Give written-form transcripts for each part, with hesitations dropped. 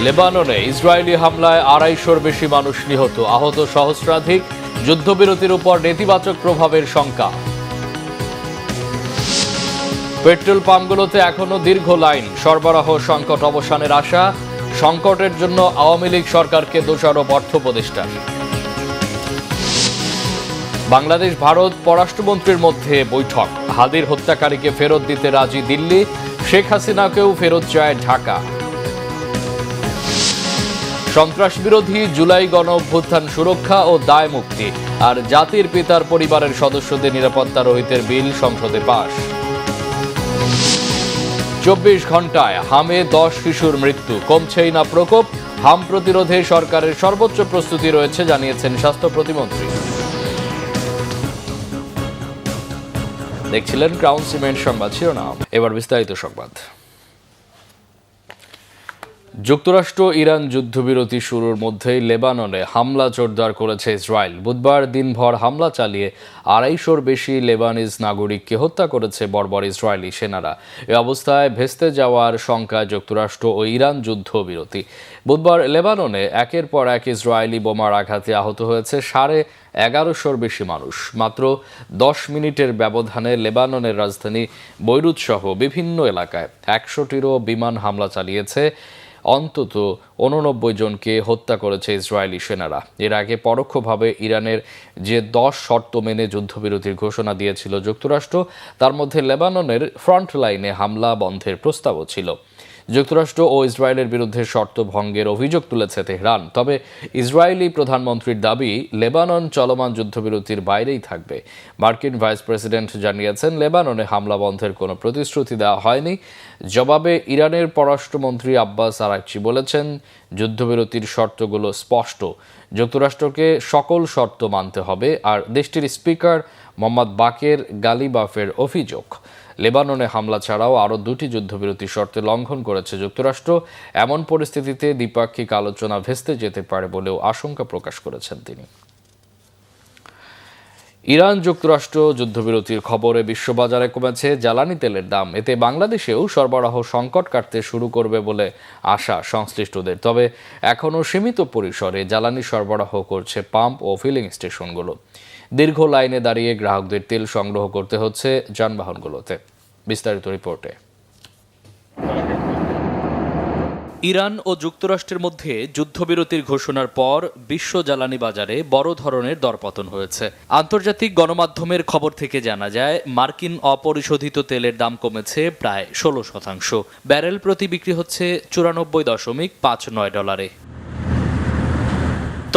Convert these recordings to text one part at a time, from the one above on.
লেবাননে ইসরায়েলি হামলায় 250-র বেশি মানুষ নিহত, আহত সহস্রাধিক, যুদ্ধবিরতির উপর নেতিবাচক প্রভাবের শঙ্কা। পেট্রোল পাম্পগুলোতে এখনো দীর্ঘ লাইন, সরবরাহ সংকট অবসানের আশা। সংকটের জন্য আওয়ামী লীগ সরকারকে দোষারোপ অর্থ উপদেষ্টার। বাংলাদেশ ভারত পররাষ্ট্রমন্ত্রীর মধ্যে বৈঠক, হাদির হত্যাকারীকে ফেরত দিতে রাজি দিল্লি, শেখ হাসিনাকেও ফেরত চায় ঢাকা। সন্ত্রাস বিরোধী জুলাই গণ অভ্যুত্থান সুরক্ষা ও দায় মুক্তি আর জাতির পিতার পরিবারের সদস্যদের নিরাপত্তা রহিতের বিল সংসদে পাস। 24 ঘন্টায় হামে 10 শিশুর মৃত্যু, কমছেই না প্রকোপ। হাম প্রতিরোধে সরকারের সর্বোচ্চ প্রস্তুতি রয়েছে জানিয়েছেন স্বাস্থ্য প্রতিমন্ত্রী। দেখছিলেন ক্রাউন সিমেন্ট সংবাদ শিরোনাম, এবার বিস্তারিত সংবাদ। যুক্তরাষ্ট্র ইরান যুদ্ধবিরতি শুরুর মধ্যেই লেবাননে হামলা জোরদার করেছে ইসরায়েল। বুধবার দিনভর হামলা চালিয়ে 250-র বেশি লেবানিজ নাগরিককে হত্যা করেছে বর্বর ইসরায়েলি সেনারা। এ অবস্থায় ভেস্তে যাওয়ার শঙ্কায় যুক্তরাষ্ট্র ও ইরান যুদ্ধবিরতি। বুধবার লেবাননে একের পর এক ইসরায়েলি বোমার আঘাতে আহত হয়েছে 1150-র বেশি মানুষ। মাত্র 10 মিনিটের ব্যবধানে লেবাননের রাজধানী বৈরুত সহ বিভিন্ন এলাকায় 100টিরও বিমান হামলা চালিয়েছে। অন্তত 89 জনকে হত্যা করেছে ইসরায়েলি সেনারা। এর আগে পরোক্ষভাবে ইরানের যে 10 শর্ত মেনে যুদ্ধবিরতির ঘোষণা দিয়েছিল যুক্তরাষ্ট্র, তার মধ্যে লেবাননের ফ্রন্ট লাইনে হামলা বন্ধের প্রস্তাবও ছিল। যুক্তরাষ্ট্র ও ইসরায়েলের বিরুদ্ধে শর্ত ভঙ্গের অভিযোগ তুলেছে তেহরান। তবে ইসরায়েলি প্রধানমন্ত্রীর দাবি, লেবানন চলমান যুদ্ধবিরতির বাইরেই থাকবে। মার্কিন ভাইস প্রেসিডেন্ট জানিয়েছেন, লেবাননে হামলা বন্ধের কোনো প্রতিশ্রুতি দেওয়া হয়নি। জবাবে ইরানের পররাষ্ট্রমন্ত্রী আব্বাস আরাকচি বলেছেন, যুদ্ধবিরতির শর্তগুলো স্পষ্ট, যুক্তরাষ্ট্রকে সকল শর্ত মানতে হবে। আর দেশটির স্পিকার মোহাম্মদ বাকের গালিবাফের অভিযোগ, লেবাননে হামলা ছাড়াও আরও 2টি যুদ্ধবিরতি শর্তে লঙ্ঘন করেছে যুক্তরাষ্ট্র। এমন পরিস্থিতিতে দ্বিপাক্ষিক আলোচনা ভেস্তে যেতে পারে বলেও আশঙ্কা প্রকাশ করেছেন তিনি। ইরান যুক্তরাষ্ট্র যুদ্ধবিরতির খবরে বিশ্ববাজারে কমেছে জ্বালানি তেলের দাম। এতে বাংলাদেশেও সরবরাহ সংকট কাটতে শুরু করবে বলে আশা সংশ্লিষ্টদের। তবে এখনও সীমিত পরিসরে জ্বালানি সরবরাহ করছে পাম্প ও ফিলিং স্টেশনগুলো। দীর্ঘ লাইনে দাঁড়িয়ে গ্রাহকদের তেল সংগ্রহ করতে হচ্ছে যানবাহনগুলোতে। বিস্তারিত রিপোর্টে। ইরান ও যুক্তরাষ্ট্রের মধ্যে যুদ্ধবিরতির ঘোষণার পর বিশ্ব জ্বালানি বাজারে বড় ধরনের দরপতন হয়েছে। আন্তর্জাতিক গণমাধ্যমের খবর থেকে জানা যায়, মার্কিন অপরিশোধিত তেলের দাম কমেছে প্রায় 16%। ব্যারেল প্রতি বিক্রি হচ্ছে $94.59।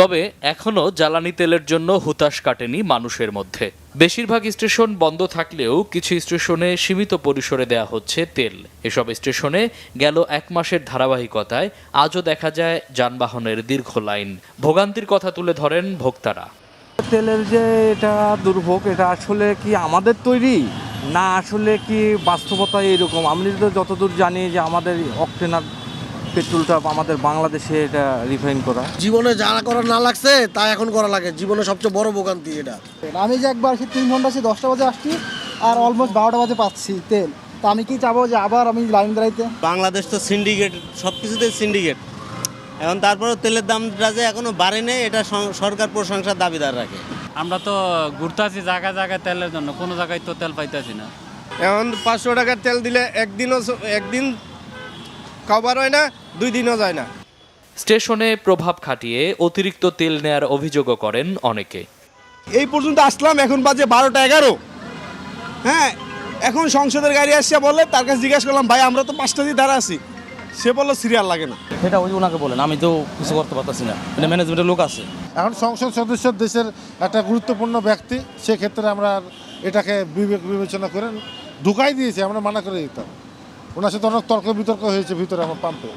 তবে এখনও জ্বালানি তেলের জন্য হুতাশ কাটেনি মানুষের মধ্যে। বেশিরভাগ স্টেশন বন্ধ থাকলেও কিছু স্টেশনে সীমিত পরিসরে দেয়া হচ্ছে তেল। এসব স্টেশনে গেল 1 মাসের ধারাবাহিকতায় আজও দেখা যায় যানবাহনের দীর্ঘ লাইন। ভোগান্তির কথা তুলে ধরেন ভোক্তারা। তেলের যে এটা দুর্ভোগ, এটা আসলে কি আমাদের তৈরি, না আসলে কি বাস্তবতা এরকম? আমি তো যতদূর জানি যে আমাদের অকটেনার পেট্রোলটা আমাদের বাংলাদেশে এটা রিফাইন করা। জীবনে যা করা না লাগছে তা এখন করা লাগে। জীবনে সবচেয়ে বড় ভোগান্তি এটা। আমি যে একবার 3 ঘন্টা 10টা বাজে আসছি আর অলমোস্ট 12টা বাজে পাচ্ছি তেল। তা আমি কি চাবো যে আবার আমি লাইন দাঁড়াইতে? বাংলাদেশ তো সিন্ডিকেট, সব কিছুতে সিন্ডিকেট। এখন তারপরেও তেলের দামটা যে এখনো বাড়েনি, এটা সরকার প্রশংসার দাবিদার রাখে। আমরা তো ঘুরতে আছি জায়গায় জায়গায় তেলের জন্য, কোনো জায়গায় তো তেল পাইতেছি না। এখন 500 টাকার তেল দিলে একদিন কভার হয় না, 2 দিনও যায় না। স্টেশনে প্রভাব খাটিয়ে অতিরিক্ত তেল নেয়ার অভিযোগও করেন অনেকে। এই পর্যন্ত আসলাম, এখন বাজে 12টা 11। হ্যাঁ, এখন সংসদের গাড়ি আসছে বলে, তার কাছে জিজ্ঞাসা করলাম, ভাই আমরা তো 5টা দিয়ে দাঁড়া আছি। সে বললো সিরিয়াল লাগে না। সেটা ওই ওনাকে বলেন, আমি তো কিছু করতে পারতেছি না, এটা ম্যানেজমেন্টের লোক আছে। এখন সংসদ সদস্য দেশের একটা গুরুত্বপূর্ণ ব্যক্তি, সেক্ষেত্রে আমরা এটাকে বিবেচনা করে ঢুকাই দিয়েছি, আমরা মানা করে দিতাম। ওনার সাথে অনেক তর্ক বিতর্ক হয়েছে ভিতরে আমার পাম্পে।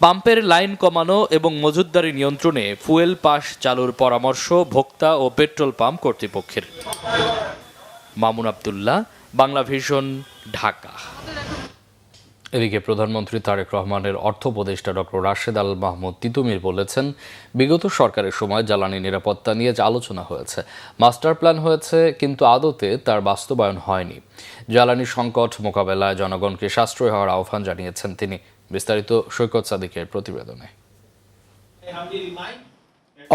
পাম্পের লাইন কমানো এবং মজুতদারি নিয়ন্ত্রণে ফুয়েল পাস চালুর পরামর্শ ভোক্তা ও পেট্রোল পাম্প কর্তৃপক্ষের। মামুন আব্দুল্লাহ, বাংলা ভিশন, ঢাকা। এদিকে প্রধানমন্ত্রী তারেক রহমানের অর্থ উপদেষ্টা ডক্টর রাশেদ আল মাহমুদ তিতুমির বলেছেন, বিগত সরকারের সময় জ্বালানি নিরাপত্তা নিয়ে আলোচনা হয়েছে, মাস্টার প্ল্যান হয়েছে, কিন্তু আদতে তার বাস্তবায়ন হয়নি। জ্বালানি সংকট মোকাবেলায় জনগণকে সাশ্রয় হওয়ার আহ্বান জানিয়েছেন তিনি। বিস্তারিত সৈকত সাদিকের প্রতিবেদনে।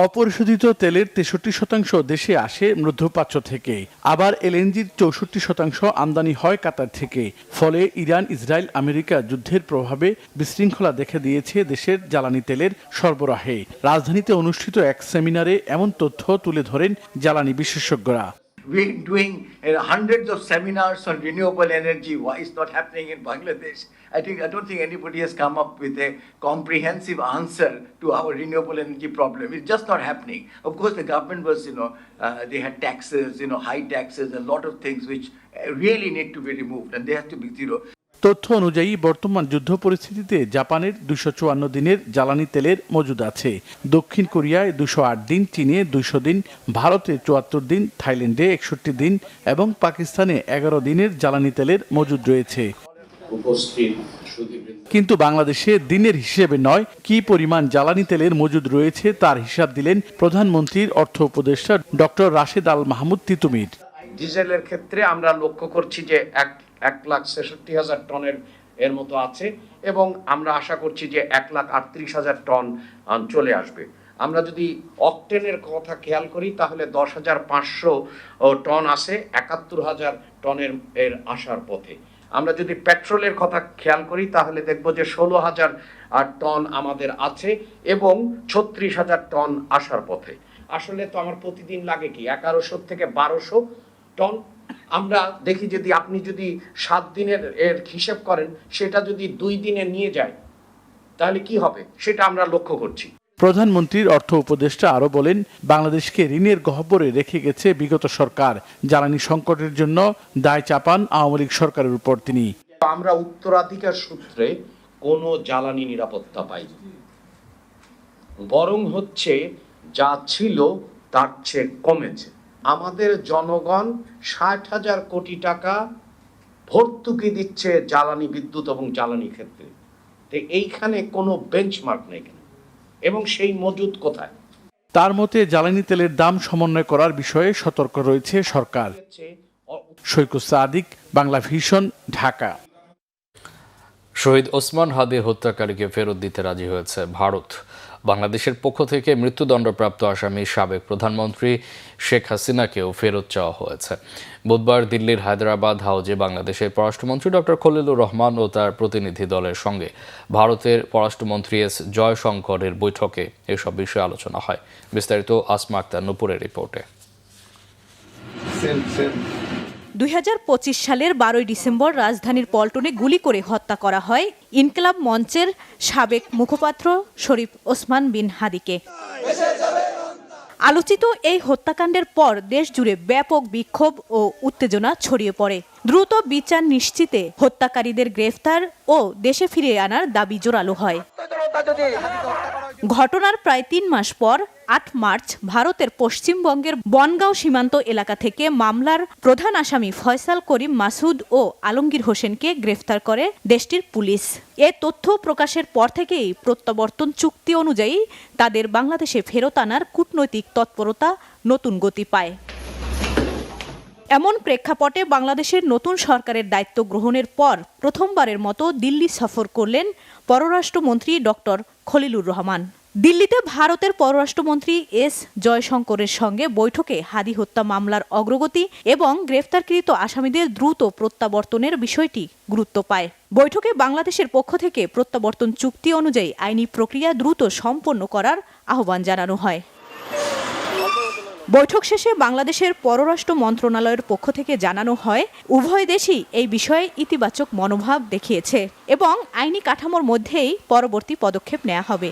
অপরিশোধিত তেলের 63% দেশে আসে মধ্যপ্রাচ্য থেকে, আবার এলএনজির 64% আমদানি হয় কাতার থেকে। ফলে ইরান, ইসরায়েল, আমেরিকা যুদ্ধের প্রভাবে বিশৃঙ্খলা দেখা দিয়েছে দেশের জ্বালানি তেলের সরবরাহে। রাজধানীতে অনুষ্ঠিত এক সেমিনারে এমন তথ্য তুলে ধরেন জ্বালানি বিশেষজ্ঞরা। We're doing hundreds of seminars on renewable energy. Why it's not happening in Bangladesh? I don't think anybody has come up with a comprehensive answer to our renewable energy problem. It's just not happening. Of course, the government was, they had taxes, high taxes, a lot of things which really need to be removed, and they have to be zero. তথ্য অনুযায়ী বর্তমান যুদ্ধ পরিস্থিতিতে জাপানের 254 দিনের জ্বালানি তেলের মজুদ আছে, দক্ষিণ কোরিয়ায় 208 দিন, চীনে 200 দিন, ভারতে 74 দিন, থাইল্যান্ডে 61 দিন এবং পাকিস্তানে 11 দিনের জ্বালানি তেলের মজুদ রয়েছে। কিন্তু বাংলাদেশে দিনের হিসেবে নয়, কি পরিমাণ জ্বালানি তেলের মজুদ রয়েছে তার হিসাব দিলেন প্রধানমন্ত্রীর অর্থ উপদেষ্টা ডক্টর রাশেদ আল মাহমুদ তিতুমির। ডিজেলের ক্ষেত্রে আমরা লক্ষ্য করছি যে 1,66,000 টনের এর মতো আছে এবং আমরা আশা করছি যে 1,38,000 টন চলে আসবে। আমরা যদি অকটেনের কথা খেয়াল করি তাহলে 10,500 টন আছে, 71,000 টনের এর আসার পথে। আমরা যদি পেট্রোলের কথা খেয়াল করি তাহলে দেখব যে 16,000 টন আমাদের আছে এবং 36,000 টন আসার পথে। আসলে তো আমার প্রতিদিন লাগে কি 1100 থেকে 1200 টন। আমরা দেখি আপনি যদি 7 দিনের এর হিসেব করেন, সেটা যদি 2 দিনে নিয়ে যায় তাহলে কি হবে সেটা আমরা লক্ষ্য করছি। প্রধানমন্ত্রীর অর্থ উপদেষ্টা আরও বলেন, বাংলাদেশকে ঋণের গহ্বরে রেখে গেছে বিগত সরকার। জ্বালানি সংকটের জন্য দায় চাপান আওয়ামী লীগ সরকারের উপর তিনি। আমরা উত্তরাধিকার সূত্রে কোনো জ্বালানি নিরাপত্তা পাইনি, বরং হচ্ছে যা ছিল তার চেয়ে কমেছে। আমাদের জনগণ 60,000 কোটি টাকা ভর্তুকি দিচ্ছে জ্বালানি, বিদ্যুৎ এবং জ্বালানি ক্ষেত্রে। তো এইখানে কোনো বেঞ্চমার্ক নেই এবং সেই মজুদ কোথায়? তার মতে জ্বালানি তেলের দাম সমন্বয় করার বিষয়ে সতর্ক রয়েছে সরকার। সৈকত সাদিক, বাংলা ভিশন, ঢাকা। শহীদ ওসমান হাদির হত্যাকারীকে ফেরত দিতে রাজি হয়েছে ভারত। বাংলাদেশের পক্ষ থেকে মৃত্যুদণ্ডপ্রাপ্ত আসামি সাবেক প্রধানমন্ত্রী শেখ হাসিনাকেও ফেরত চাওয়া হয়েছে। বুধবার দিল্লির হায়দ্রাবাদ হাউজে বাংলাদেশের পররাষ্ট্রমন্ত্রী ডক্টর খলিলুর রহমান ও তার প্রতিনিধি দলের সঙ্গে ভারতের পররাষ্ট্রমন্ত্রী এস জয়শঙ্করের বৈঠকে এসব বিষয়ে আলোচনা হয়। বিস্তারিত আসমা আক্তার নূপুরের রিপোর্টে। 2025 সালের 12 ডিসেম্বর রাজধানীর পল্টনে গুলি করে হত্যা করা হয় ইনকিলাব মঞ্চের সাবেক মুখপাত্র শরীফ ওসমান বিন হাদিকে। আলোচিত এই হত্যাকাণ্ডের পর দেশ জুড়ে ব্যাপক বিক্ষোভ ও উত্তেজনা ছড়িয়ে পড়ে। দ্রুত বিচার নিশ্চিতে হত্যাকারীদের গ্রেফতার ও দেশে ফিরিয়ে আনার দাবি জোরালো হয়। ঘটনার প্রায় 3 মাস পর 8 মার্চ ভারতের পশ্চিমবঙ্গের বনগাঁও সীমান্ত এলাকা থেকে মামলার প্রধান আসামি ফয়সাল করিম মাসুদ ও আলমগীর হোসেনকে গ্রেফতার করে দেশটির পুলিশ। এ তথ্য প্রকাশের পর থেকেই প্রত্যাবর্তন চুক্তি অনুযায়ী তাদের বাংলাদেশে ফেরত আনার কূটনৈতিক তৎপরতা নতুন গতি পায়। এমন প্রেক্ষাপটে বাংলাদেশের নতুন সরকারের দায়িত্ব গ্রহণের পর প্রথমবারের মতো দিল্লি সফর করলেন পররাষ্ট্রমন্ত্রী ডক্টর খলিলুর রহমান। দিল্লিতে ভারতের পররাষ্ট্রমন্ত্রী এস জয়শঙ্করের সঙ্গে বৈঠকে হাদি হত্যা মামলার অগ্রগতি এবং গ্রেফতারকৃত আসামিদের দ্রুত প্রত্যাবর্তনের বিষয়টি গুরুত্ব পায়। বৈঠকে বাংলাদেশের পক্ষ থেকে প্রত্যাবর্তন চুক্তি অনুযায়ী আইনি প্রক্রিয়া দ্রুত সম্পন্ন করার আহ্বান জানানো হয়। বৈঠক শেষে বাংলাদেশের পররাষ্ট্র মন্ত্রণালয়ের পক্ষ থেকে জানানো হয়, উভয় দেশই এই বিষয়ে ইতিবাচক মনোভাব দেখিয়েছে এবং আইনি কাঠামোর মধ্যেই পরবর্তী পদক্ষেপ নেওয়া হবে।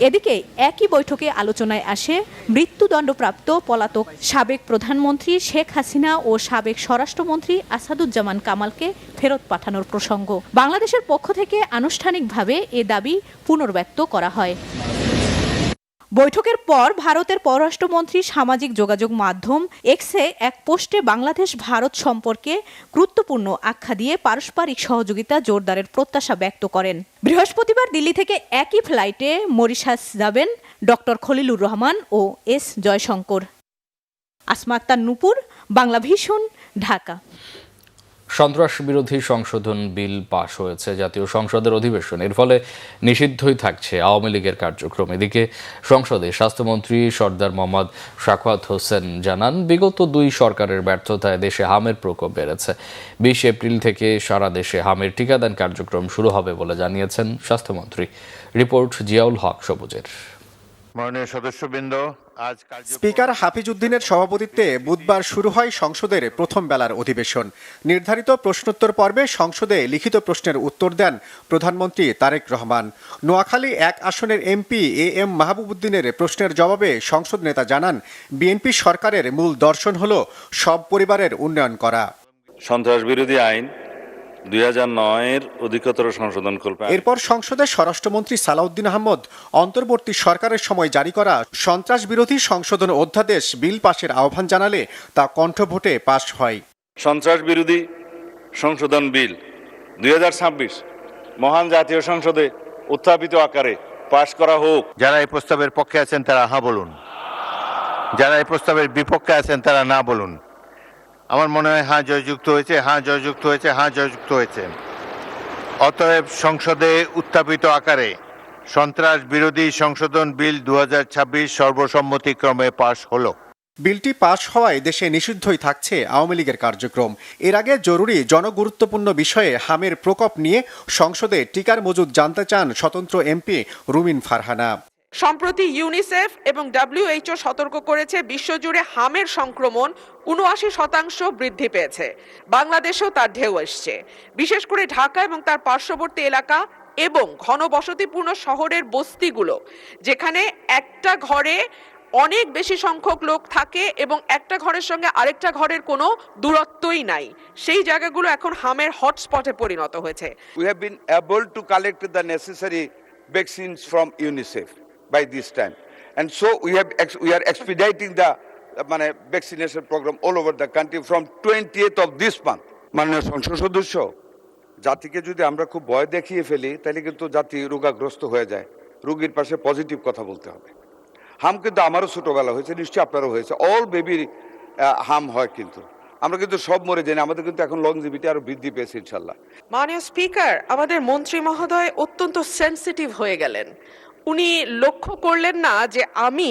এদিকে একই বৈঠকে আলোচনায় আসে মৃত্যুদণ্ডপ্রাপ্ত পলাতক সাবেক প্রধানমন্ত্রী শেখ হাসিনা ও সাবেক স্বরাষ্ট্রমন্ত্রী আসাদুজ্জামান কামালকে ফেরত পাঠানোর প্রসঙ্গ। বাংলাদেশের পক্ষ থেকে আনুষ্ঠানিকভাবে এ দাবি পুনর্ব্যক্ত করা হয়। বৈঠকের পর ভারতের পররাষ্ট্রমন্ত্রী সামাজিক যোগাযোগ মাধ্যম এক্সে এক পোস্টে বাংলাদেশ ভারত সম্পর্কে গুরুত্বপূর্ণ আখ্যা দিয়ে পারস্পরিক সহযোগিতা জোরদারের প্রত্যাশা ব্যক্ত করেন। বৃহস্পতিবার দিল্লি থেকে একই ফ্লাইটে মরিশাস যাবেন ডক্টর খলিলুর রহমান ও এস জয়শঙ্কর। আসমা আক্তার নূপুর, বাংলা ভিশন, ঢাকা। সন্ত্রাস বিরোধী সংশোধন বিল পাশ হয়েছে জাতীয় সংসদের অধিবেশন। এর ফলে নিষিদ্ধই থাকছে আওয়ামী লীগের কার্যক্রম। এদিকে সংসদে স্বাস্থ্যমন্ত্রী সর্দার মোহাম্মদ সাখাওয়াত হোসেন জানান, বিগত 2 সরকারের ব্যর্থতায় দেশে হামের প্রকোপ বেড়েছে। 20 এপ্রিল থেকে সারা দেশে হামের টিকাদান কার্যক্রম শুরু হবে বলে জানিয়েছেন স্বাস্থ্যমন্ত্রী। রিপোর্ট জিয়াউল হক সবুজের। মাননীয় সদস্যবৃন্দ, আজ স্পিকার হাফিজ উদ্দিনের সভাপতিত্বে বুধবার শুরু হয় সংসদের প্রথম বেলার অধিবেশন। নির্ধারিত প্রশ্নোত্তর পর্বে সংসদে লিখিত প্রশ্নের উত্তর দেন প্রধানমন্ত্রী তারেক রহমান। নোয়াখালী 1 আসনের এমপি AM মাহবুব উদ্দিনের প্রশ্নের জবাবে সংসদ নেতা জানান, বিএনপি সরকারের মূল দর্শন হল সব পরিবারের উন্নয়ন করা। সন্ত্রাস বিরোধী আইন 2009-এর অধিকতর সংশোধন করবে। এরপর সংসদে স্বরাষ্ট্রমন্ত্রী সালাউদ্দিন আহমদ অন্তর্বর্তী সরকারের সময় জারি করা সন্ত্রাস বিরোধী সংশোধন অধ্যাদেশ বিল পাশের আহ্বান জানালে তা কণ্ঠভোটে পাশ হয়। সন্ত্রাস বিরোধী সংশোধন বিল 2026 মহান জাতীয় সংসদে উত্থাপিত আকারে পাশ করা হোক। যারা এই প্রস্তাবের পক্ষে আছেন তারা হ্যাঁ বলুন, যারা এই প্রস্তাবের বিপক্ষে আছেন তারা না বলুন। আমার মনে হয় হ্যাঁ জয়যুক্ত হয়েছে, হ্যাঁ জয়যুক্ত হয়েছে, হ্যাঁ জয়যুক্ত হয়েছে। অতএব সংসদে উত্থাপিত আকারে সন্ত্রাস বিরোধী সংশোধন বিল 2026 সর্বসম্মতিক্রমে পাশ হলো। বিলটি পাশ হওয়ায় দেশে নিষিদ্ধই থাকছে আওয়ামী লীগের কার্যক্রম। এর আগে জরুরি জনগুরুত্বপূর্ণ বিষয়ে হামের প্রকোপ নিয়ে সংসদে টিকার মজুদ জানতে চান স্বতন্ত্র এমপি রুমিন ফারহানা। সম্প্রতি ইউনিসেফ এবং WHO সতর্ক করেছে, বিশ্বজুড়ে হামের সংক্রমণ 79% বৃদ্ধি পেয়েছে। বাংলাদেশেও তার ঢেউ এসছে, বিশেষ করে ঢাকা এবং তার পার্শ্ববর্তী এলাকা এবং ঘনবসতিপূর্ণ শহরের বস্তিগুলো, যেখানে একটা ঘরে অনেক বেশি সংখ্যক লোক থাকে এবং একটা ঘরের সঙ্গে আরেকটা ঘরের কোনো দূরত্বই নাই। সেই জায়গাগুলো এখন হামের হটস্পটে পরিণত হয়েছে। We have been able to collect the necessary vaccines from UNICEF by this time, and so we are expediting the vaccination program all over the country from 20th of this month. মাননীয় সংসদ সদস্য, জাতিকে যদি আমরা খুব ভয় দেখিয়ে ফেলি তাহলে কিন্তু জাতি রোগাগ্রস্ত হয়ে যায়। রোগীর পাশে পজিটিভ কথা বলতে হবে। হাম কিন্তু আমারও ছোটবেলা হয়েছে, নিশ্চয়ই আপনারও হয়েছে। অল বেবি হাম হয়, কিন্তু আমরা কিন্তু সব মরে যাই না। আমাদের কিন্তু এখন লংজিভিটি আরো বৃদ্ধি পেয়েছে ইনশাল্লাহ। মাননীয় স্পিকার, আমাদের মন্ত্রী মহোদয় অত্যন্ত সেনসিটিভ হয়ে গেলেন। উনি লক্ষ্য করলেন না যে আমি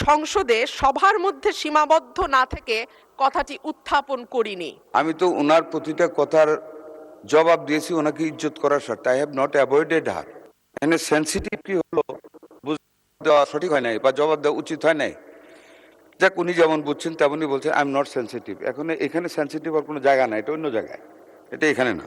সংসদে সবার মধ্যে সীমাবদ্ধ না থেকে কথাটি উত্থাপন করিনি। আমি তো ওনার প্রতিটা কথার জবাব দিয়েছি ওনাকে ইজ্জত করার স্বার্থে। আই হ্যাভ নট অ্যাভয়েডেড হার। এখানে সেনসিটিভ কি হলো দেওয়া সঠিক হয় নাই বা জবাব দেওয়া উচিত হয় নাই। যাক, উনি যেমন বুঝছেন তেমনই বলছেন। I am not sensitive. এখানে সেনসিটিভ আর কোনো জায়গা নাই, এটা অন্য জায়গায়, এটা এখানে না।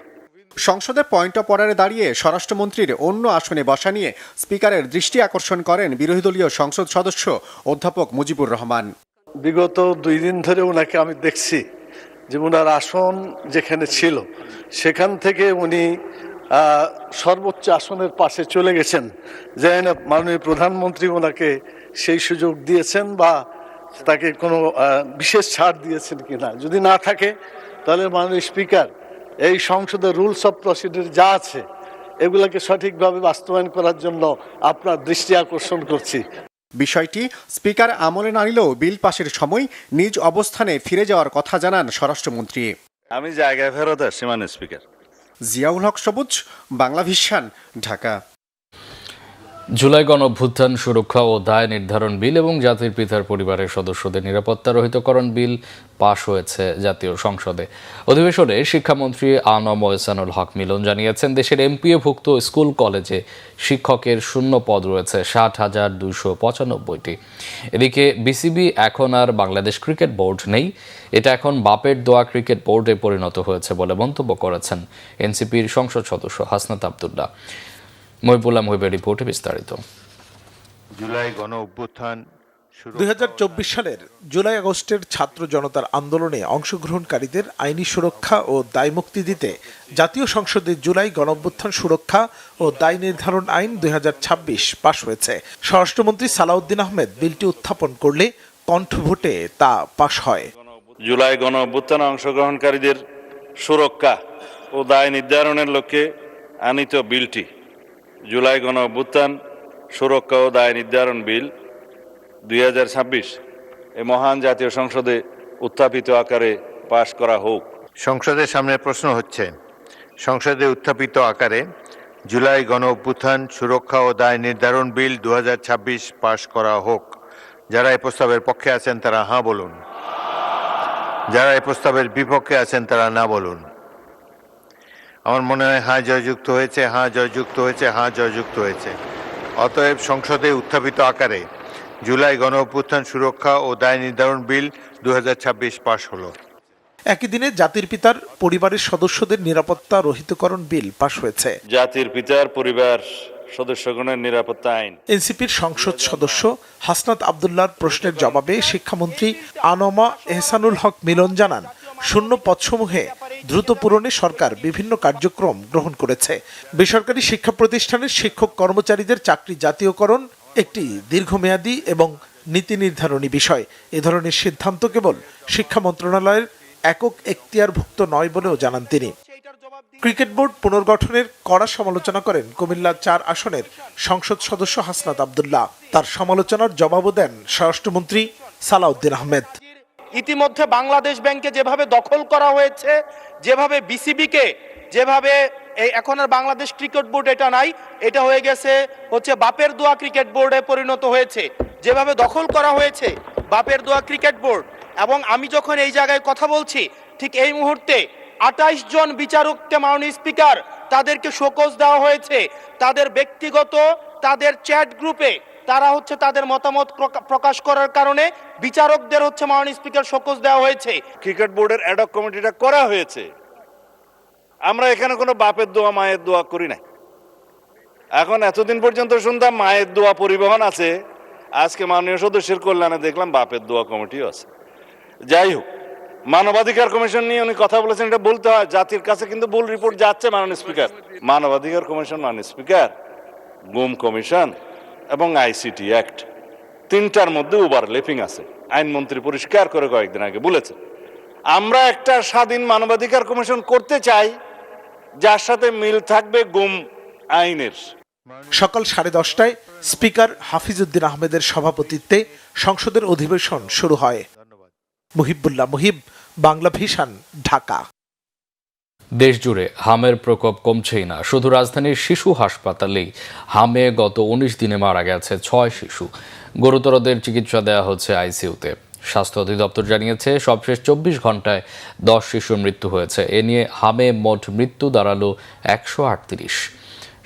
সংসদে পয়েন্ট অফ অর্ডারে দাঁড়িয়ে স্বরাষ্ট্রমন্ত্রীর অন্য আসনে বসা নিয়ে স্পিকারের দৃষ্টি আকর্ষণ করেন বিরোধী দলীয় সংসদ সদস্য অধ্যাপক মুজিবুর রহমান। বিগত 2 দিন ধরে ওনাকে আমি দেখছি যে ওনার আসন যেখানে ছিল সেখান থেকে উনি সর্বোচ্চ আসনের পাশে চলে গেছেন। যেন মাননীয় প্রধানমন্ত্রী ওনাকে সেই সুযোগ দিয়েছেন বা তাকে কোনো বিশেষ ছাড় দিয়েছেন কিনা। যদি না থাকে তাহলে মাননীয় স্পিকার এই সংসদের রুলস অফ প্রসিডিউর যা আছে এগুলোকে সঠিকভাবে বাস্তবায়ন করার জন্য আপনার দৃষ্টি আকর্ষণ করছি। বিষয়টি স্পিকার আমলে না নিলেও বিল পাশের সময় নিজ অবস্থানে ফিরে যাওয়ার কথা জানান স্বরাষ্ট্রমন্ত্রী। আমি জায়গায় ফেরত আসছি মাননীয় স্পিকার। জিয়াউল হক সবুজ, বাংলা ভিশন, ঢাকা। জুলাই গণঅভ্যুত্থান সুরক্ষা ও দায় নির্ধারণ বিল এবং জাতির পিতার পরিবারের সদস্যদের নিরাপত্তা রহিতকরণ বিল পাশ হয়েছে জাতীয় সংসদে। অধিবেশনে শিক্ষামন্ত্রী আনম ওহসানুল হক মিলন জানিয়েছেন, দেশের এমপিওভুক্ত স্কুল কলেজে শিক্ষকের শূন্য পদ রয়েছে 60,295টি। এদিকে বিসিবি এখন আর বাংলাদেশ ক্রিকেট বোর্ড নেই, এটা এখন বাপের দোয়া ক্রিকেট বোর্ডে পরিণত হয়েছে বলে মন্তব্য করেছেন এনসিপির সংসদ সদস্য হাসনাত আব্দুল্লাহ। মহিবুল্লাহ মহিবের রিপোর্টে বিস্তারিত। জুলাই গণ অভ্যুত্থান 2024 সালের জুলাই আগস্টের ছাত্র জনতার আন্দোলনে অংশগ্রহণকারীদের আইনি সুরক্ষা ও দায়মুক্তি দিতে জাতীয় সংসদে জুলাই গণঅভ্যুত্থান সুরক্ষা ও দায় নির্ধারণ আইন 2026 পাশ হয়েছে। স্বরাষ্ট্রমন্ত্রী সালাউদ্দিন আহমেদ বিলটি উত্থাপন করলে কণ্ঠভোটে তা পাশ হয়। জুলাই গণঅভ্যুত্থানে অংশগ্রহণকারীদের সুরক্ষা ও দায় নির্ধারণের লক্ষ্যে আনিত বিলটি জুলাই গণঅভ্যুত্থান সুরক্ষা ও দায় নির্ধারণ বিল 2026 এই মহান জাতীয় সংসদে উত্থাপিত আকারে পাশ করা হোক। সংসদের সামনে প্রশ্ন হচ্ছে, সংসদে উত্থাপিত আকারে জুলাই গণ অভ্যুত্থান সুরক্ষা ও দায় নির্ধারণ বিল 2026 পাশ করা হোক। যারা এই প্রস্তাবের পক্ষে আছেন তারা হাঁ বলুন, যারা এই প্রস্তাবের বিপক্ষে আছেন তারা না বলুন। আমার মনে হয় হাঁ জয়যুক্ত হয়েছে, হাঁ জয়যুক্ত হয়েছে, হাঁ জয়যুক্ত হয়েছে। অতএব সংসদে উত্থাপিত আকারে জুলাই গণ অভ্যুত্থান সুরক্ষা ও দায় নির্ধারণ বিল 2026 পাশ হলো। একই দিনে জাতির পিতার পরিবারের সদস্যদের নিরাপত্তা রহিতকরণ বিল পাশ হয়েছে। জাতির পিতার পরিবার সদস্যগণের নিরাপত্তা আইন। এনসিপির সংসদ সদস্য হাসনাত আব্দুল্লাহর প্রশ্নের জবাবে শিক্ষামন্ত্রী আনোমা এহসানুল হক মিলন জানান, শূন্য পদসমূহে দ্রুত পূরণে সরকার বিভিন্ন কার্যক্রম গ্রহণ করেছে। বেসরকারি শিক্ষা প্রতিষ্ঠানের শিক্ষক কর্মচারীদের চাকরি জাতীয়করণ একটি দীর্ঘমেয়াদী এবং নীতি নির্ধারণী বিষয়। এ ধরনের সিদ্ধান্ত কেবল শিক্ষা মন্ত্রণালয়ের একক এখতিয়ারভুক্ত নয় বলেও জানান তিনি। ক্রিকেট বোর্ড পুনর্গঠনের কড়া সমালোচনা করেন কুমিল্লা 4 আসনের সংসদ সদস্য হাসনাত আব্দুল্লাহ। তার সমালোচনার জবাবও দেন স্বরাষ্ট্রমন্ত্রী সালাউদ্দিন আহমেদ। ইতিমধ্যে বাংলাদেশ ব্যাংকে যেভাবে দখল করা হয়েছে, যেভাবে বিসিবিকে যেভাবে এখন আর বাংলাদেশ ক্রিকেট বোর্ড এটা নাই, এটা হয়ে গেছে বাপের দোয়া ক্রিকেট বোর্ডে পরিণত হয়েছে। যেভাবে দখল করা হয়েছে বাপের দোয়া ক্রিকেট বোর্ড, এবং আমি যখন এই জায়গায় কথা বলছি ঠিক এই মুহূর্তে 28 জন বিচারককে মাননীয় স্পিকার তাদেরকে শোকজ দেওয়া হয়েছে। তাদের ব্যক্তিগত তাদের চ্যাট গ্রুপে তারা তাদের মতামত প্রকাশ করার কারণে বিচারকদের মাননীয় স্পিকার শোকজ দেওয়া হয়েছে। ক্রিকেট বোর্ডের অ্যাডহক কমিটিটা করা হয়েছে। আমরা এখানে কোনো বাপের দোয়া মায়ের দোয়া করি নাই। এখন এতদিন পর্যন্ত শুনতাম মায়ের দোয়া পরিবহন আছে, আজকে মাননীয় সদস্যের কল্যাণে দেখলাম বাপের দোয়া কমিটিও আছে। যাই হোক, মানবাধিকার কমিশন নিয়ে উনি কথা বলেছেন, এটা বলতে হয়। জাতির কাছে কিন্তু ভুল রিপোর্ট যাচ্ছে মাননীয় স্পিকার। মানবাধিকার কমিশন, মাননীয় স্পিকার, গুম কমিশন এবং আইসিটি অ্যাক্ট, তিনটার মধ্যে ওভারল্যাপিং আছে। আইনমন্ত্রী পরিষ্কার করে কয়েকদিন আগে বলেছেন, আমরা একটা স্বাধীন মানবাধিকার কমিশন করতে চাই যার সাথে মিল থাকবে গুম আইনের। সকাল 10:30টায় স্পিকার হাফিজউদ্দিন আহমেদের সভাপতিত্বে সংসদের অধিবেশন শুরু হয়। মুহিবুল্লাহ মুহিব, বাংলা ভিশন, ঢাকা। দেশজুড়ে হামের প্রকোপ কমছেই না। শুধু রাজধানীর শিশু হাসপাতালেই হামে গত 19 দিনে মারা গেছে 6 শিশু। গুরুতরদের চিকিৎসা দেওয়া হচ্ছে আইসিইউতে। স্বাস্থ্য অধিদপ্তর জানিয়েছে সবশেষ 24 ঘন্টায় 10 শিশুর মৃত্যু হয়েছে। এ নিয়ে হামে মোট মৃত্যু দাঁড়ালো 138।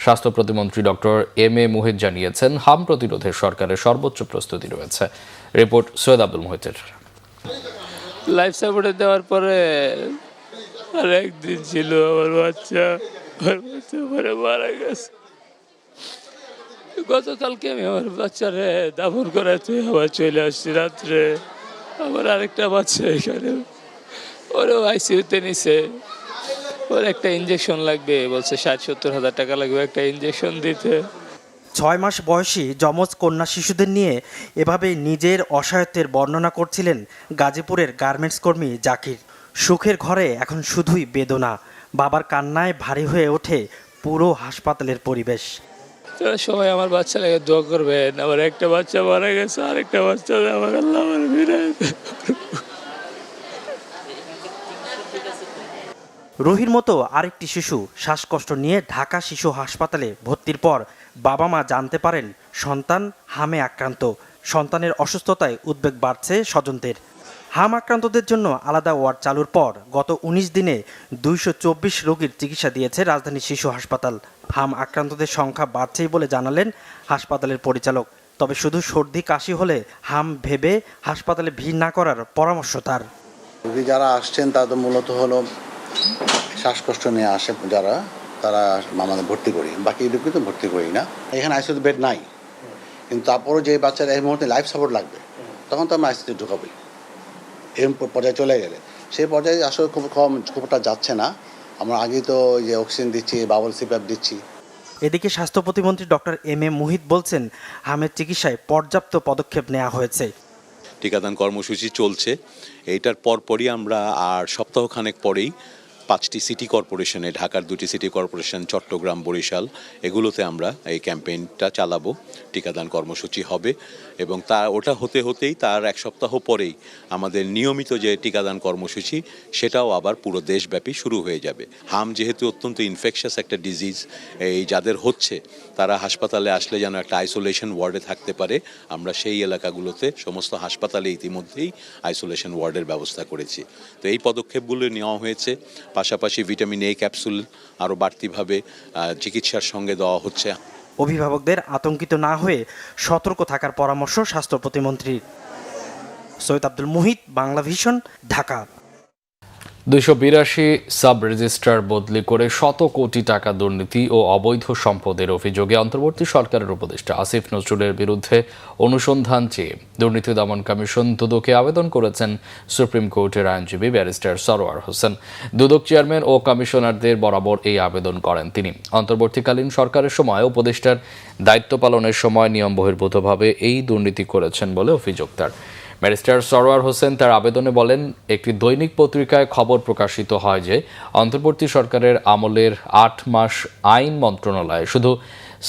স্বাস্থ্য প্রতিমন্ত্রী ডক্টর এম এ মুহিত জানিয়েছেন, হাম প্রতিরোধে সরকারের সর্বোচ্চ প্রস্তুতি রয়েছে। রিপোর্ট সৈয়দ আব্দুল মুহিতের। লাইফ সাপোর্টে দেওয়ার পরে আর একদিন ছিল আমার বাচ্চা পরে মারা গেছে। গতকালকে আমি আমার বাচ্চারে দাফন করাতে আবার চলে আসছি রাত্রে। আমার আরেকটা বাচ্চা এখানে, ওরও আইসিইউতে নিছে। ওর একটা ইঞ্জেকশন লাগবে, বলছে 60-70 হাজার টাকা লাগবে একটা ইঞ্জেকশন দিতে। 6 মাস বয়সী যমজ কন্যা শিশুদের নিয়ে এভাবেই নিজের অসহায়ত্বের বর্ণনা করছিলেন গাজীপুরের গার্মেন্টস কর্মী জাকির। সুখের ঘরে এখন শুধুই বেদনা, বাবার কান্নায় ভারী হয়ে ওঠে পুরো হাসপাতালের পরিবেশ। সবাই আমার বাচ্চা লাগে দোয়া করবেন। আমার একটা বাচ্চা মারা গেছে, আরেকটা বাচ্চা আমার আল্লাহ আমার ফিরায়। রুহির মতো আরেকটি শিশু শ্বাসকষ্ট নিয়ে ঢাকা শিশু হাসপাতালে ভর্তির পর বাবা মা জানতে পারেন সন্তান হামে আক্রান্ত। সন্তানের অসুস্থতায় উদ্বেগ বাড়ছে স্বজনদের। হাম আক্রান্তদের জন্য আলাদা ওয়ার্ড চালুর পর গত 19 দিনে 224 রোগীর চিকিৎসা দিয়েছে রাজধানী শিশু হাসপাতাল। হাম আক্রান্তদের সংখ্যা বাড়ছেই বলে জানালেন হাসপাতালের পরিচালক। তবে শুধু সর্দি কাশি হলে হাম ভেবে হাসপাতালে ভিড় না করার পরামর্শ তার। রোগী যারা আসছেন তারা মূলত হলো শ্বাসকষ্ট নিয়ে আসে যারা, তারা আমাদের ভর্তি করি, বাকি রোগী তো ভর্তি করি না। এখানে আইসিইউ বেড নাই, কিন্তু তারপরও যে বাচ্চারা এই মুহূর্তে লাইফ সাপোর্ট লাগবে তখন তো আমরা আইসিইউতে ঢুকাবই। এরকম পর্যায়ে চলে গেলে সেই পর্যায়ে আসলে খুবটা যাচ্ছে না। আমরা আগেই তো যে অক্সিজেন দিচ্ছি, বাবল সিপ্যাপ দিচ্ছি। এদিকে স্বাস্থ্য প্রতিমন্ত্রী ডক্টর এম এ মুহিত বলছেন, হামের চিকিৎসায় পর্যাপ্ত পদক্ষেপ নেওয়া হয়েছে। টিকাদান কর্মসূচি চলছে, এইটার পরপরই আমরা আর সপ্তাহখানেক পরেই 5টি সিটি কর্পোরেশনে, ঢাকার 2টি সিটি কর্পোরেশন, চট্টগ্রাম, বরিশাল, এগুলোতে আমরা এই ক্যাম্পেইনটা চালাবো। টিকাদান কর্মসূচি হবে এবং ওটা হতেই তার এক সপ্তাহ পরেই আমাদের নিয়মিত যে টিকাদান কর্মসূচি সেটাও আবার পুরো দেশব্যাপী শুরু হয়ে যাবে। হাম যেহেতু অত্যন্ত ইনফেকশাস একটা ডিজিজ, এই যাদের হচ্ছে তারা হাসপাতালে আসলে যেন একটা আইসোলেশন ওয়ার্ডে থাকতে পারে, আমরা সেই এলাকাগুলোতে সমস্ত হাসপাতালে ইতিমধ্যেই আইসোলেশন ওয়ার্ডের ব্যবস্থা করেছি। তো এই পদক্ষেপগুলো নেওয়া হয়েছে। পাশাপাশি ভিটামিন এ ক্যাপসুল আরও বাড়তিভাবে চিকিৎসার সঙ্গে দেওয়া হচ্ছে। অভিভাবকদের আতঙ্কিত না হয়ে সতর্ক থাকার পরামর্শ স্বাস্থ্য প্রতিমন্ত্রীর। Syed Abdul Muhit, Bangla vision, Dhaka. 282 sub registrar বদলি করে শত কোটি টাকা দুর্নীতি ও অবৈধ সম্পদের অভিযোগে অন্তর্বর্তী সরকারের উপদেষ্টা আসিফ নজরুলের বিরুদ্ধে অনুসন্ধান চেয়ে দুর্নীতি দমন কমিশন দুদকে আবেদন করেছেন সুপ্রিম কোর্টের আইনজীবী ব্যারিস্টার সরোয়ার হোসেন। দুদক চেয়ারম্যান ও কমিশনারদের বরাবর এই আবেদন করেন তিনি। অন্তর্বর্তীকালীন সরকারের সময় উপদেষ্টার দায়িত্ব পালনের সময় নিয়ম বহির্ভূতভাবে এই দুর্নীতি করেছেন বলে অভিযোগ তার। ব্যারিস্টার সরোয়ার হোসেন তার আবেদনে বলেন, একটি দৈনিক পত্রিকায় খবর প্রকাশিত হয় যে অন্তর্বর্তী সরকারের আমলের 8 মাস আইন মন্ত্রণালয়ে শুধু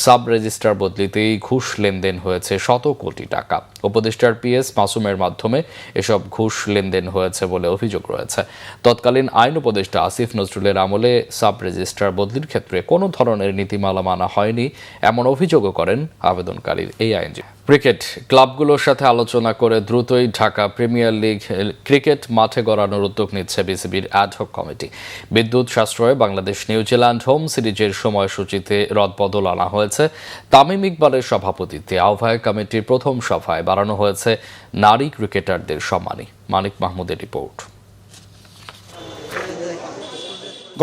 সাব রেজিস্ট্রার বদলিতেই ঘুষ লেনদেন হয়েছে শত কোটি টাকা। উপদেষ্টার পিএস মাসুমের মাধ্যমে এসব ঘুষ লেনদেন হয়েছে বলে অভিযোগ রয়েছে। তৎকালীন আইন উপদেষ্টা আসিফ নজরুলের আমলে সাব রেজিস্ট্রার বদলির ক্ষেত্রে কোনো ধরনের নীতিমালা মানা হয়নি এমন অভিযোগও করেন আবেদনকারীর এই আইনজীবী। ক্রিকেট ক্লাবগুলোর সাথে আলোচনা করে দ্রুতই ঢাকা প্রিমিয়ার লিগ ক্রিকেট মাঠে গড়ানোর উদ্যোগ নিচ্ছে বিসিবির অ্যাডহক কমিটি। বিদ্যুৎ সাশ্রয়ে বাংলাদেশ নিউজিল্যান্ড হোম সিরিজের সময়সূচিতে রদবদল আনা হয়েছে। তামিম ইকবালের সভাপতিত্বে আহ্বায়ক কমিটির প্রথম সভায় বাড়ানো হয়েছে নারী ক্রিকেটারদের সম্মানী। মানিক মাহমুদের রিপোর্ট।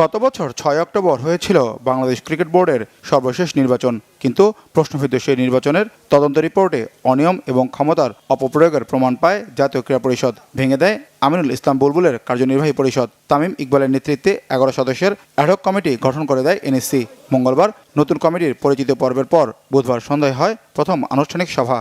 গত বছর 6 অক্টোবর হয়েছিল বাংলাদেশ ক্রিকেট বোর্ডের সর্বশেষ নির্বাচন, কিন্তু প্রশ্নবিদ্ধ সেই নির্বাচনের তদন্ত রিপোর্টে অনিয়ম এবং ক্ষমতার অপপ্রয়োগের প্রমাণ পায় জাতীয় ক্রীড়া পরিষদ। ভেঙে দেয় আমিনুল ইসলাম বুলবুলের কার্যনির্বাহী পরিষদ। তামিম ইকবালের নেতৃত্বে 11 সদস্যের অ্যাডহক কমিটি গঠন করে দেয় এনএসসি। মঙ্গলবার নতুন কমিটির পরিচিত পর্বের পর বুধবার সন্ধ্যায় হয় প্রথম আনুষ্ঠানিক সভা।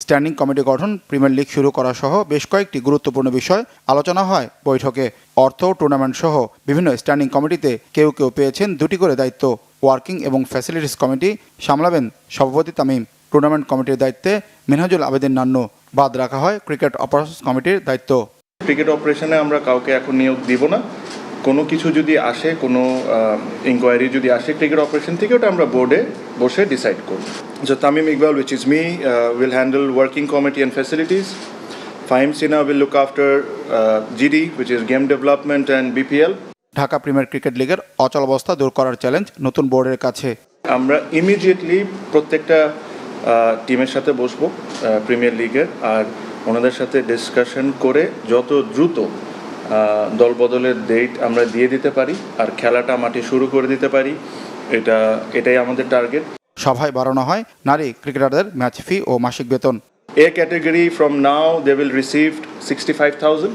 স্ট্যান্ডিং কমিটি গঠন, প্রিমিয়ার লিগ শুরু করা সহ বেশ কয়েকটি গুরুত্বপূর্ণ বিষয় আলোচনা হয় বৈঠকে। অর্থ, টুর্নামেন্ট সহ বিভিন্ন স্ট্যান্ডিং কমিটিতে কেউ পেয়েছেন 2টি করে দায়িত্ব। ওয়ার্কিং এবং ফ্যাসিলিটিস কমিটি সামলাবেন সভাপতি তামিম। টুর্নামেন্ট কমিটির দায়িত্বে মিনহাজুল আবেদিন নান্নু। বাদ রাখা হয় ক্রিকেট অপারেশনস কমিটির দায়িত্ব। ক্রিকেট অপারেশনে আমরা কাউকে এখন নিয়োগ দিব না। কোনো কিছু যদি আসে, কোনো ইনকোয়ারি যদি আসে ক্রিকেট অপারেশন থেকে, ওটা আমরা বোর্ডে বসে ডিসাইড করব। So Tamim Iqbal, which is me, will handle working committee and facilities. Fahim Sinha will look after GD, which is game development and BPL. Dhaka premier cricket লিগের অচলাবস্থা দূর করার চ্যালেঞ্জ নতুন বোর্ডের কাছে। আমরা ইমিডিয়েটলি প্রত্যেকটা টিমের সাথে বসবো প্রিমিয়ার লিগের, আর ওনাদের সাথে ডিসকাশন করে যত দ্রুত দলবদলের ডেট আমরা দিয়ে দিতে পারি আর খেলাটা মাঠে শুরু করে দিতে পারি, এটাই আমাদের টার্গেট। সভায় বাড়ানো হয় নারী ক্রিকেটারদের ম্যাচ ফি ও মাসিক বেতন। A category from now they will receive 65,000,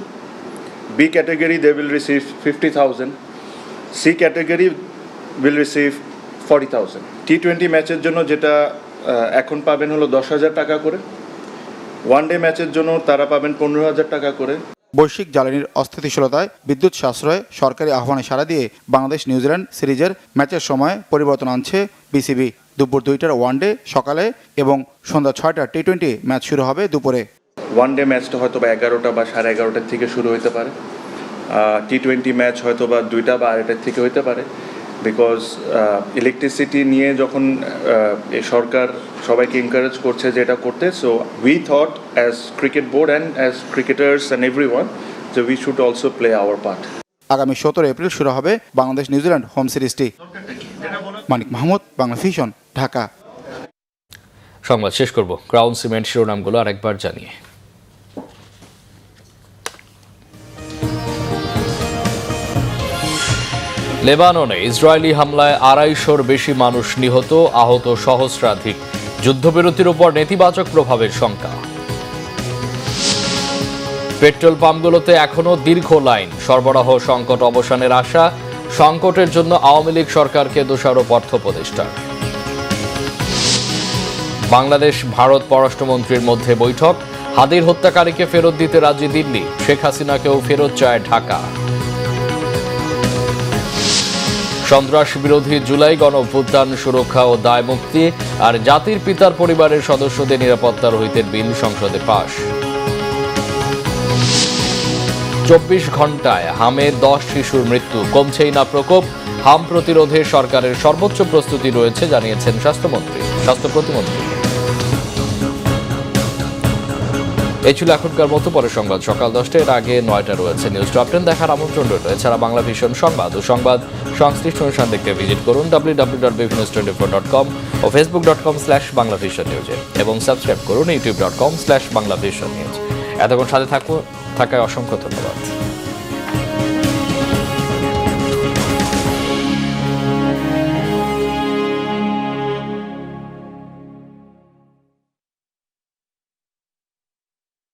B category they will receive 50,000, C category will receive 40,000. T20 ম্যাচের জন্য যেটা এখন পাবেন হলো 10,000 টাকা করে, ওয়ান ডে ম্যাচের জন্য তারা পাবেন 15,000 টাকা করে। বৈশ্বিক জ্বালানির অস্থিতিশীলতায় বিদ্যুৎ সাশ্রয়ে সরকারি আহ্বানে সাড়া দিয়ে বাংলাদেশ নিউজিল্যান্ড সিরিজের ম্যাচের সময় পরিবর্তন আনছে বিসিবি। দুপুর 2টার ওয়ানডে সকালে এবং সন্ধ্যা 6টার টি20 ম্যাচ শুরু হবে দুপুরে। ওয়ান ডে ম্যাচটা হয়তো বা 11টা বা 11:30 থেকে শুরু হতে পারে, টি20 ম্যাচ হয়তো বা 2টা বা 2:30 থেকে হতে পারে, বিকজ ইলেকট্রিসিটি নিয়ে যখন এই সরকার সবাইকে এনকারেজ করছে যে এটা করতে, so we thought as cricket board and as cricketers and everyone যে we should also play our part. আগামী 17 এপ্রিল শুরু হবে বাংলাদেশ নিউজিল্যান্ড হোম সিরিজটি। মানিক মাহমুদ, বাংলা ভিশন, ঢাকা। সংবাদ শেষ করব ক্রাউন সিমেন্ট শিরোনামগুলো আরেকবার জানিয়ে। লেবাননে ইসরায়েলি হামলায় 250-র বেশি মানুষ নিহত, আহত সহস্রাধিক। যুদ্ধবিরতির উপর নেতিবাচক প্রভাবের শঙ্কা। পেট্রোল পাম্পগুলোতে এখনও দীর্ঘ লাইন, সরবরাহ সংকট অবসানের আশা। সংকটের জন্য আওয়ামী লীগ সরকারকে দোষারোপ অর্থ উপদেষ্টার। বাংলাদেশ ভারত পররাষ্ট্রমন্ত্রীর মধ্যে বৈঠক, হাদির হত্যাকারীকে ফেরত দিতে রাজি দিল্লি, শেখ হাসিনাকেও ফেরত চায় ঢাকা। সন্ত্রাস বিরোধী জুলাই গণঅভ্যুত্থান সুরক্ষা ও দায় মুক্তি আর জাতির পিতার পরিবারের সদস্যদের নিরাপত্তা রহিতের বিল সংসদে পাশ। 24 ঘন্টায় হামে 10 শিশুর মৃত্যু, কমছেই না প্রকোপ। হাম প্রতিরোধে সরকারের সর্বোচ্চ প্রস্তুতি রয়েছে জানিয়েছেন স্বাস্থ্য প্রতিমন্ত্রী। এই ছিল এখনকার মতো। পরে সংবাদ সকাল 10টার আগে 9টা রয়েছে। নিউজ টপ 10 দেখার আমন্ত্রণ রইল। এছাড়া বাংলা ভিশন সংবাদ ও সংবাদ সংশ্লিষ্ট অনুষ্ঠান দেখতে ভিজিট করুন www.bvnews24.com ও facebook.com/banglavisionnews এবং সাবস্ক্রাইব করুন youtube.com/banglavisionnews। এতক্ষণ সাথে থাকায় অসংখ্য ধন্যবাদ।